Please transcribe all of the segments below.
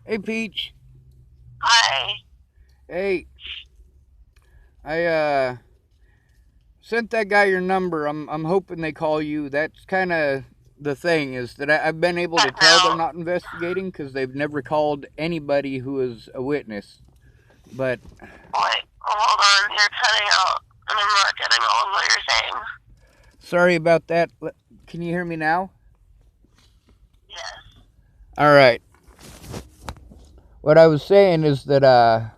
Hey, Peach. Hi. Hey, I sent that guy your number. I'm hoping they call you. That's kind of the thing is that I've been able to tell they're No. not investigating because they've never called anybody who is a witness. But Wait, hold on. You're cutting out, and I'm not getting all of what you're saying. sorry about that. Can you hear me now? Yes. All right. What I was saying is that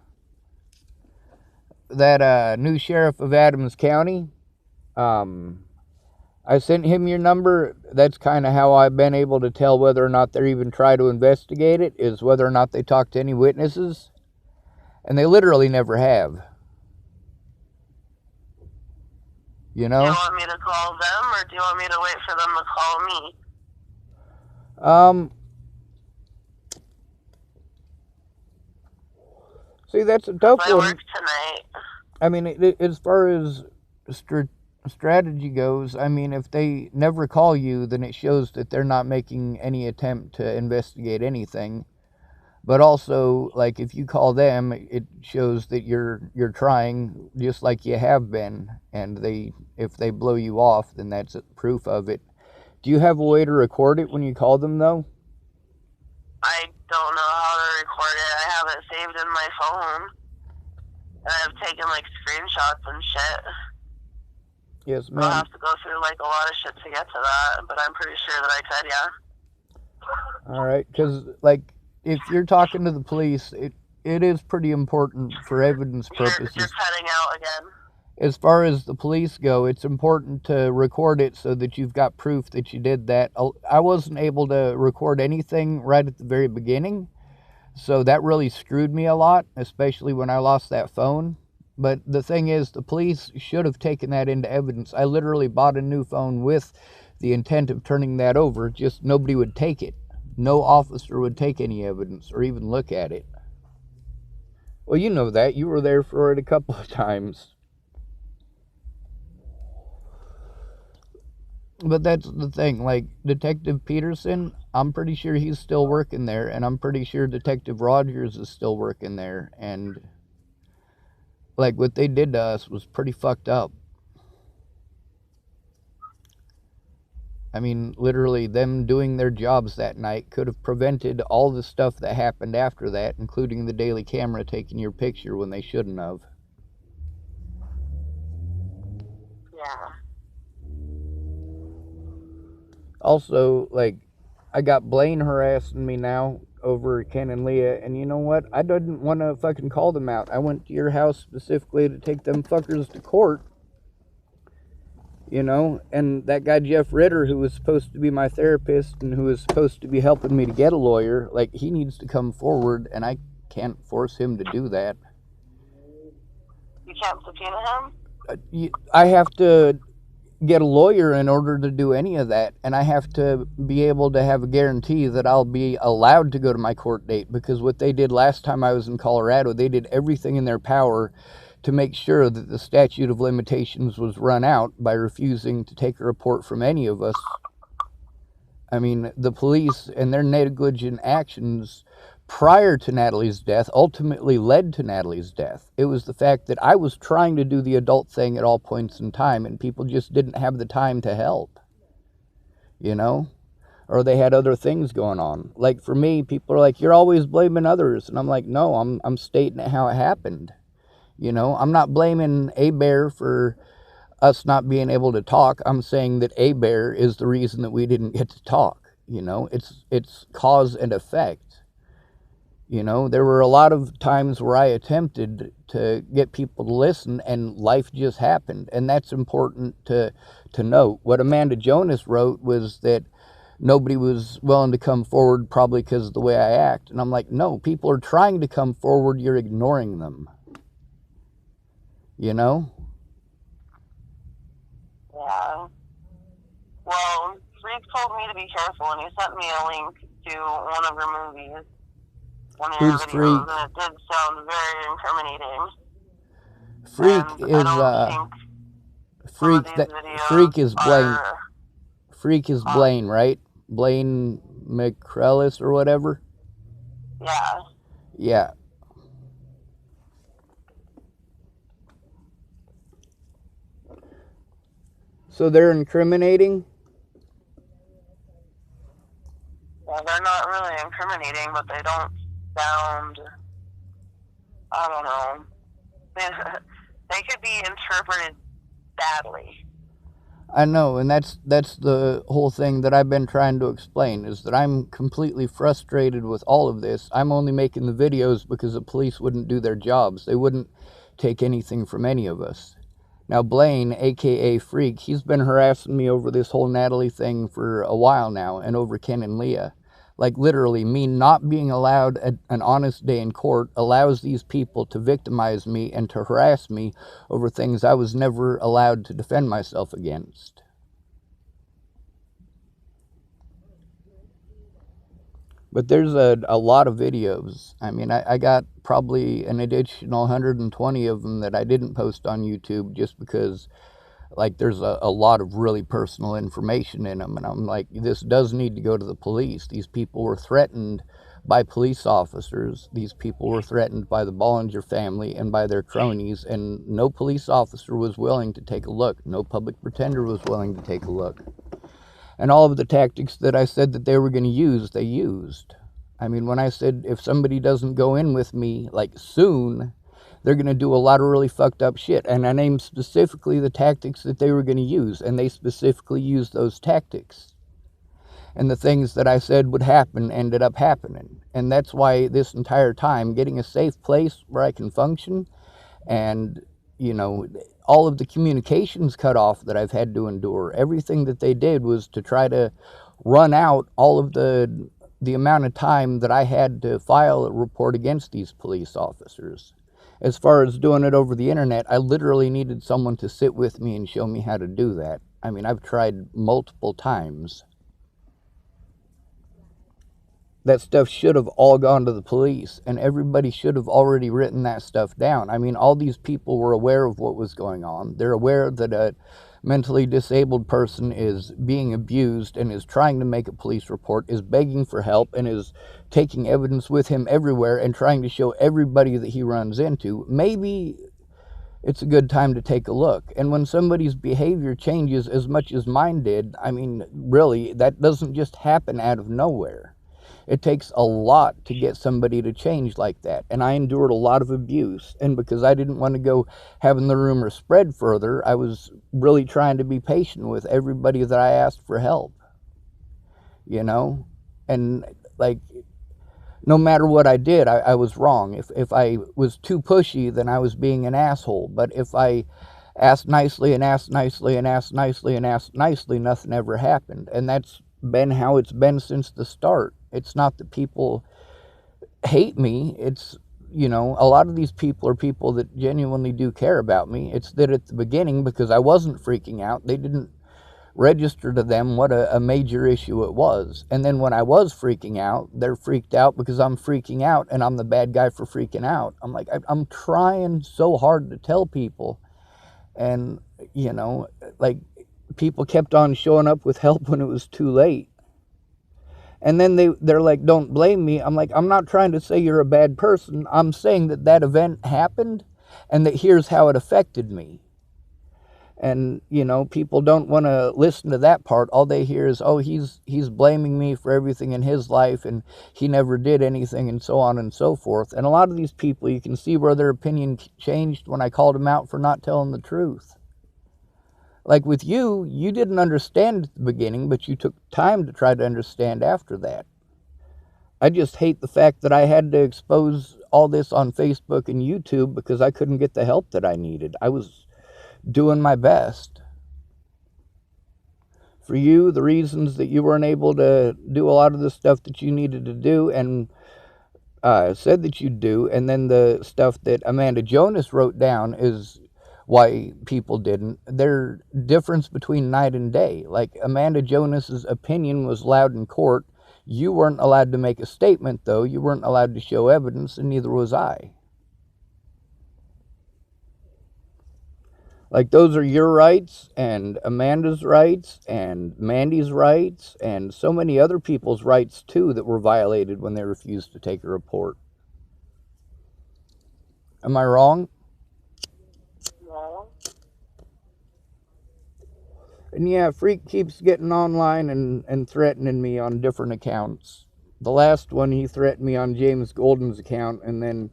new sheriff of Adams County, um, I sent him your number. That's kind of how I've been able to tell whether or not they're even try to investigate it, is whether or not they talk to any witnesses. And they literally never have. You Do you know? want me to call them, or do you want me to wait for them to call me? Um, See, that's a Because tough I work one. tonight. I mean, as far as strategy goes, I mean, if they never call you, then it shows that they're not making any attempt to investigate anything. But also, like, if you call them, it shows that you're trying just like you have been. And if they blow you off, then that's proof of it. Do you have a way to record it when you call them, though? I don't know how to record it. I have it saved in my phone. And I've taken, like, screenshots and shit. Yes, I'll ma'am. have to go through, like, a lot of shit to get to that, but I'm pretty sure that I could, yeah. All right, because like if you're talking to the police, it is pretty important for evidence You're purposes. cutting out again. As far as the police go, it's important to record it so that you've got proof that you did that. I wasn't able to record anything right at the very beginning, so that really screwed me a lot, especially when I lost that phone. But the thing is, the police should have taken that into evidence. I literally bought a new phone with the intent of turning that over, just nobody would take it. No officer would take any evidence or even look at it. Well, you know that. You were there for it a couple of times. But that's the thing. Like, Detective Peterson, I'm pretty sure he's still working there, and I'm pretty sure Detective Rogers is still working there. And, like, what they did to us was pretty fucked up. I mean, literally, them doing their jobs that night could have prevented all the stuff that happened after that, including the daily camera taking your picture when they shouldn't have. Yeah. Also, like, I got Blaine harassing me now over Ken and Leah, and you know what? I didn't want to fucking call them out. I went to your house specifically to take them fuckers to court, you know? And that guy, Jeff Ritter, who was supposed to be my therapist and who was supposed to be helping me to get a lawyer, like, he needs to come forward, and I can't force him to do that. You can't subpoena him? I have to get a lawyer in order to do any of that, and I have to be able to have a guarantee that I'll be allowed to go to my court date, because what they did last time I was in Colorado, they did everything in their power to make sure that the statute of limitations was run out by refusing to take a report from any of us. I mean, the police and their negligent actions prior to Natalie's death ultimately led to Natalie's death. It was the fact that I was trying to do the adult thing at all points in time, and people just didn't have the time to help, you know? Or they had other things going on. Like for me, people are like, "You're always blaming others," and I'm like, "No, I'm stating how it happened." You know, I'm not blaming A Bear for us not being able to talk. I'm saying that A Bear is the reason that we didn't get to talk. You know, it's cause and effect. You know, there were a lot of times where I attempted to get people to listen and life just happened. And that's important to note. What Amanda Jonas wrote was that nobody was willing to come forward probably because of the way I act. And I'm like, no, people are trying to come forward. You're ignoring them. You know? Yeah. Well, Freak told me to be careful, and he sent me a link to one of your movies, one of your Who's videos, Freak? and it did sound very incriminating. Freak And I is don't think some of Freak these that videos Freak is Blaine. are. Freak is Blaine, right? Blaine McCrellis or whatever. Yeah. Yeah. So they're incriminating? Yeah, they're not really incriminating, but they don't sound, I don't know. They could be interpreted badly. I know, and that's the whole thing that I've been trying to explain is that I'm completely frustrated with all of this. I'm only making the videos because the police wouldn't do their jobs. They wouldn't take anything from any of us. Now Blaine, aka Freak, he's been harassing me over this whole Natalie thing for a while now and over Ken and Leah. Like literally, me not being allowed an honest day in court allows these people to victimize me and to harass me over things I was never allowed to defend myself against. But there's a lot of videos. I mean, I got probably an additional 120 of them that I didn't post on YouTube just because, like, there's a lot of really personal information in them. And I'm like, this does need to go to the police. These people were threatened by police officers. These people were threatened by the Bollinger family and by their cronies. And no police officer was willing to take a look. No public pretender was willing to take a look. And all of the tactics that I said that they were going to use, they used. I mean, when I said if somebody doesn't go in with me, like soon, they're going to do a lot of really fucked up shit. And I named specifically the tactics that they were going to use, and they specifically used those tactics. And the things that I said would happen ended up happening. And that's why this entire time, getting a safe place where I can function and, you know, all of the communications cut off that I've had to endure, everything that they did was to try to run out all of the amount of time that I had to file a report against these police officers. As far as doing it over the internet, I literally needed someone to sit with me and show me how to do that. I mean, I've tried multiple times. That stuff should have all gone to the police, and everybody should have already written that stuff down. I mean, all these people were aware of what was going on. They're aware that a mentally disabled person is being abused and is trying to make a police report, is begging for help, and is taking evidence with him everywhere and trying to show everybody that he runs into. Maybe it's a good time to take a look. And when somebody's behavior changes as much as mine did, I mean, really, that doesn't just happen out of nowhere. It takes a lot to get somebody to change like that. And I endured a lot of abuse. And because I didn't want to go having the rumor spread further, I was really trying to be patient with everybody that I asked for help. You know? And like, no matter what I did, I was wrong. If I was too pushy, then I was being an asshole. But if I asked nicely and asked nicely and asked nicely and asked nicely, nothing ever happened. And that's been how it's been since the start. It's not that people hate me. It's, you know, a lot of these people are people that genuinely do care about me. It's that at the beginning, because I wasn't freaking out, they didn't register to them what a major issue it was. And then when I was freaking out, they're freaked out because I'm freaking out and I'm the bad guy for freaking out. I'm like, I'm trying so hard to tell people. And, you know, like people kept on showing up with help when it was too late. And then they're like, don't blame me. I'm like, I'm not trying to say you're a bad person. I'm saying that that event happened and that here's how it affected me. And, you know, people don't want to listen to that part. All they hear is, oh, he's blaming me for everything in his life and he never did anything and so on and so forth. And a lot of these people, you can see where their opinion changed when I called them out for not telling the truth. Like with you, you didn't understand at the beginning, but you took time to try to understand after that. I just hate the fact that I had to expose all this on Facebook and YouTube because I couldn't get the help that I needed. I was doing my best. For you, the reasons that you weren't able to do a lot of the stuff that you needed to do and said that you'd do, and then the stuff that Amanda Jonas wrote down is why people didn't. There's difference between night and day. Like Amanda Jonas's opinion was loud in court. You weren't allowed to make a statement, though. You weren't allowed to show evidence, and neither was I. Like, those are your rights, and Amanda's rights, and Mandy's rights, and so many other people's rights, too, that were violated when they refused to take a report. Am I wrong? No. And yeah, Freak keeps getting online and threatening me on different accounts. The last one, he threatened me on James Golden's account and then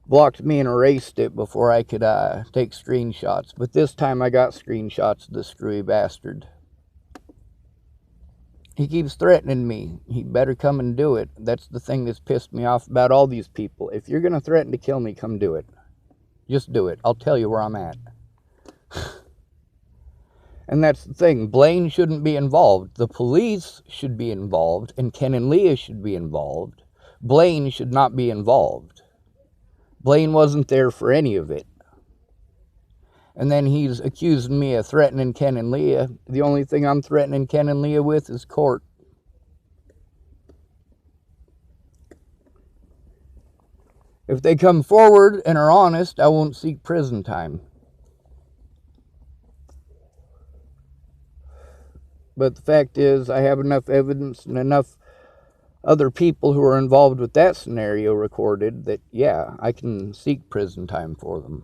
blocked me and erased it before I could take screenshots. But this time I got screenshots of the screwy bastard. He keeps threatening me. He better come and do it. That's the thing that's pissed me off about all these people. If you're going to threaten to kill me, come do it. Just do it. I'll tell you where I'm at. And that's the thing. Blaine shouldn't be involved. The police should be involved, and Ken and Leah should be involved. Blaine should not be involved. Blaine wasn't there for any of it. And then he's accusing me of threatening Ken and Leah. The only thing I'm threatening Ken and Leah with is court. If they come forward and are honest, I won't seek prison time. But the fact is, I have enough evidence and enough other people who are involved with that scenario recorded that, yeah, I can seek prison time for them.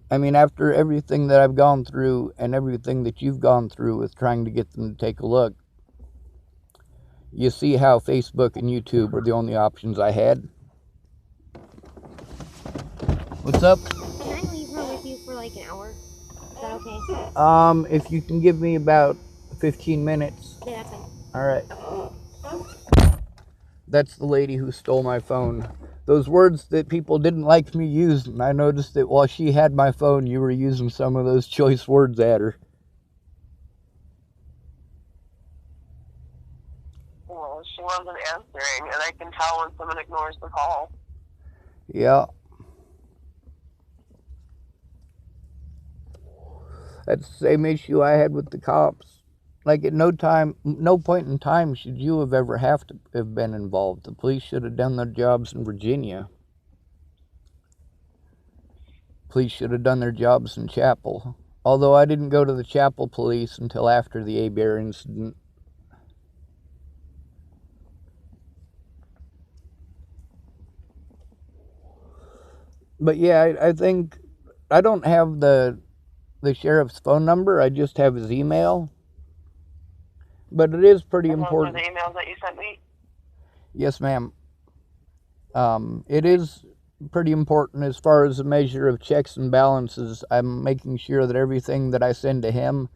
I mean, after everything that I've gone through and everything that you've gone through with trying to get them to take a look, you see how Facebook and YouTube were the only options I had. What's up? Can I leave her with you for like an hour? Is that okay? If you can give me about 15 minutes. Yeah, that's fine. All right. That's the lady who stole my phone. Those words that people didn't like me using, I noticed that while she had my phone, you were using some of those choice words at her. Well, she wasn't answering, and I can tell when someone ignores the call. Yeah. That's the same issue I had with the cops. Like, at no point in time should you have ever have to have been involved. The police should have done their jobs in Virginia. Police should have done their jobs in Chapel. Although I didn't go to the Chapel police until after the A-Bear incident. But yeah, I think I don't have the sheriff's phone number. I just have his email. But it is pretty important. Those are the emails that you sent me? Yes, ma'am. It is pretty important as far as a measure of checks and balances. I'm making sure that everything that I send to him,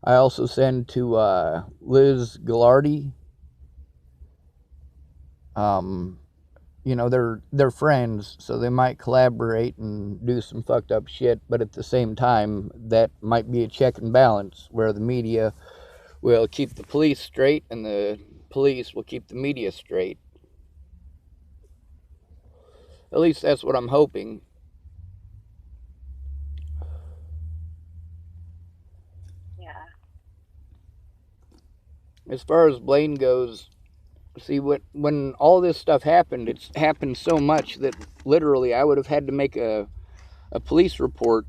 I also send to Liz Gilardi. You know, they're friends, so they might collaborate and do some fucked up shit, but at the same time, that might be a check and balance where the media will keep the police straight and the police will keep the media straight. At least that's what I'm hoping. Yeah. As far as Blaine goes, see, when all this stuff happened, it's happened so much that literally I would have had to make a police report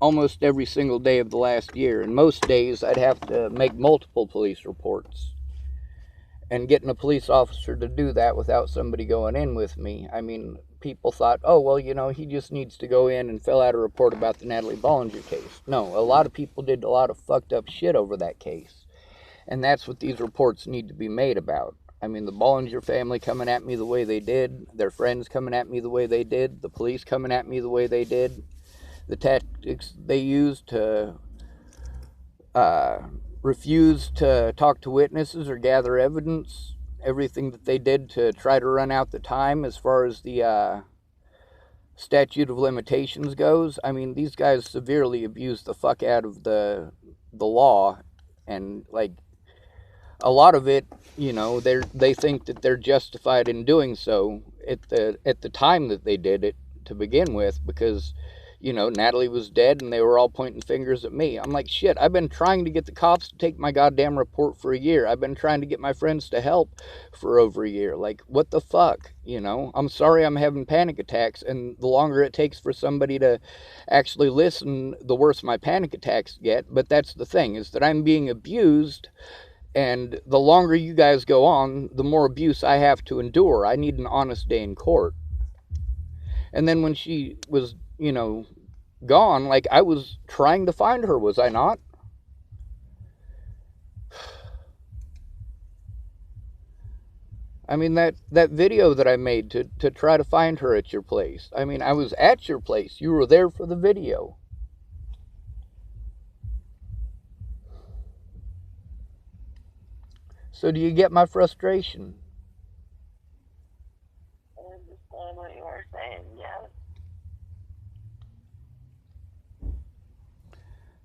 almost every single day of the last year. And most days I'd have to make multiple police reports. And getting a police officer to do that without somebody going in with me, I mean, people thought, oh, well, you know, he just needs to go in and fill out a report about the Natalie Bollinger case. No, a lot of people did a lot of fucked up shit over that case. And that's what these reports need to be made about. I mean, the Bollinger family coming at me the way they did, their friends coming at me the way they did, the police coming at me the way they did, the tactics they used to refuse to talk to witnesses or gather evidence, everything that they did to try to run out the time as far as the statute of limitations goes. I mean, these guys severely abused the fuck out of the law, and like a lot of it, you know, they think that they're justified in doing so at the time that they did it to begin with, because Natalie was dead and they were all pointing fingers at me. I'm like, shit, I've been trying to get the cops to take my goddamn report for a year. I've been trying to get my friends to help for over a year. Like, what the fuck? I'm sorry I'm having panic attacks, and the longer it takes for somebody to actually listen, the worse my panic attacks get. But that's the thing, is that I'm being abused, and the longer you guys go on, the more abuse I have to endure. I need an honest day in court. And then when she was, gone, like, I was trying to find her, was I not? I mean, that video that I made to try to find her at your place. I mean, I was at your place. You were there for the video. So do you get my frustration? I understand what you were saying, yeah.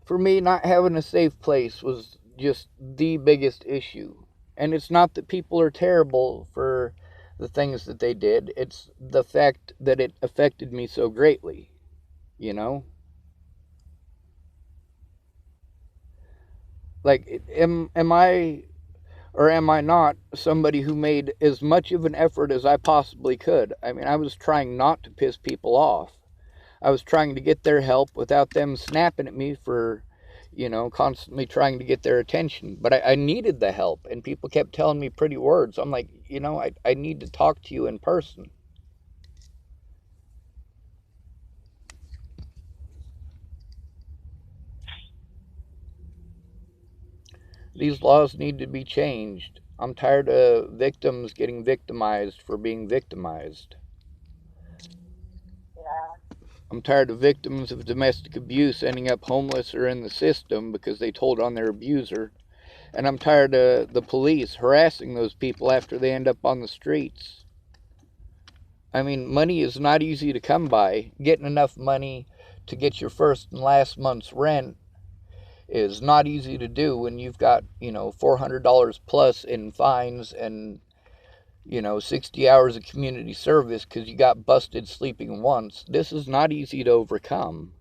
For me, not having a safe place was just the biggest issue. And it's not that people are terrible for the things that they did. It's the fact that it affected me so greatly, Like, am I, or am I not, somebody who made as much of an effort as I possibly could? I mean, I was trying not to piss people off. I was trying to get their help without them snapping at me for, constantly trying to get their attention. But I needed the help, and people kept telling me pretty words. I'm like, I need to talk to you in person. These laws need to be changed. I'm tired of victims getting victimized for being victimized. I'm tired of victims of domestic abuse ending up homeless or in the system because they told on their abuser. And I'm tired of the police harassing those people after they end up on the streets. I mean, money is not easy to come by. Getting enough money to get your first and last month's rent is not easy to do when you've got, $400 plus in fines and 60 hours of community service because you got busted sleeping once. This is not easy to overcome.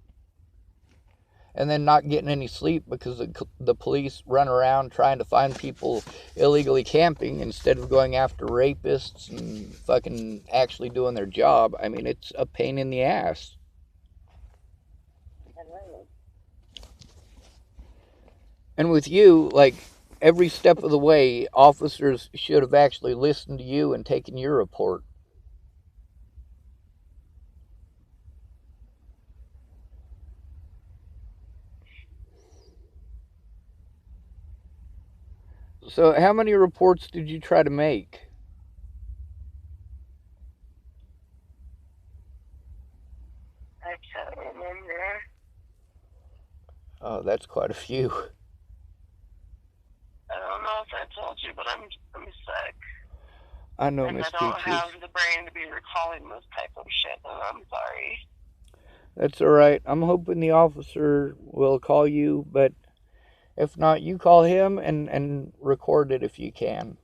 And then not getting any sleep because the police run around trying to find people illegally camping instead of going after rapists and fucking actually doing their job. I mean, it's a pain in the ass. And with you, like, every step of the way, officers should have actually listened to you and taken your report. So how many reports did you try to make? I can't remember. Oh, that's quite a few. I don't know if I told you, but I'm sick. I know, and Miss I don't Peaches. have the brain to be recalling this type of shit, and I'm sorry. That's alright. I'm hoping the officer will call you, but if not, you call him and record it if you can.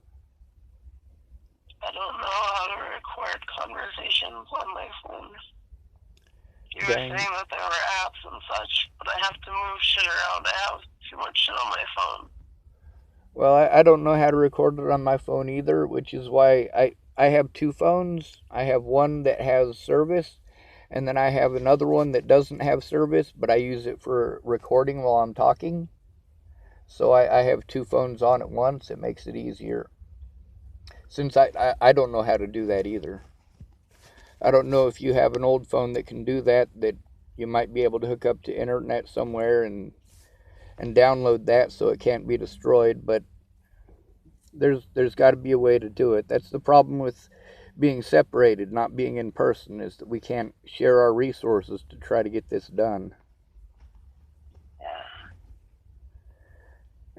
I don't know how to record conversations on my phone. You were saying that there were apps and such, but I have to move shit around. I have too much shit on my phone. Well, I don't know how to record it on my phone either, which is why I have two phones. I have one that has service, and then I have another one that doesn't have service, but I use it for recording while I'm talking. So I have two phones on at once. It makes it easier. Since I don't know how to do that either. I don't know if you have an old phone that can do that you might be able to hook up to internet somewhere and download that so it can't be destroyed, but there's got to be a way to do it. That's the problem with being separated, not being in person, is that we can't share our resources to try to get this done. Yeah.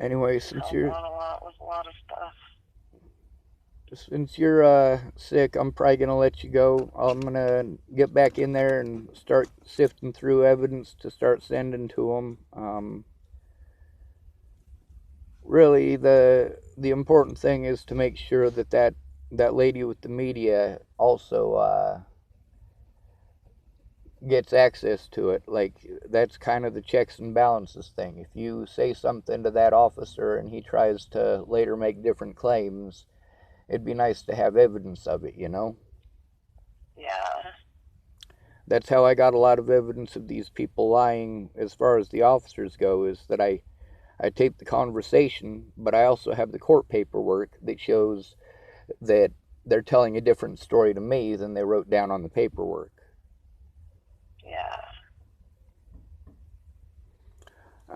Anyway, since you're a lot with a lot of stuff. Since you're sick, I'm probably gonna let you go. I'm gonna get back in there and start sifting through evidence to start sending to them. Really, the important thing is to make sure that lady with the media also gets access to it. Like, that's kind of the checks and balances thing. If you say something to that officer and he tries to later make different claims, it'd be nice to have evidence of it, you know? Yeah. That's how I got a lot of evidence of these people lying as far as the officers go, is that I taped the conversation, but I also have the court paperwork that shows that they're telling a different story to me than they wrote down on the paperwork. Yeah.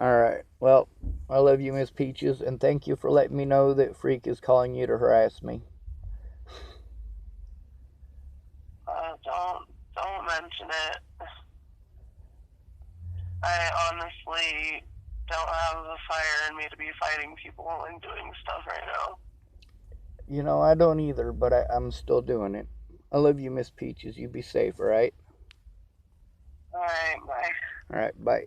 Alright, well, I love you, Miss Peaches, and thank you for letting me know that Freak is calling you to harass me. Don't mention it. I honestly don't have the fire in me to be fighting people and doing stuff right now. You know, I don't either, but I'm still doing it. I love you, Miss Peaches. You be safe, alright? Alright, bye. Alright, bye.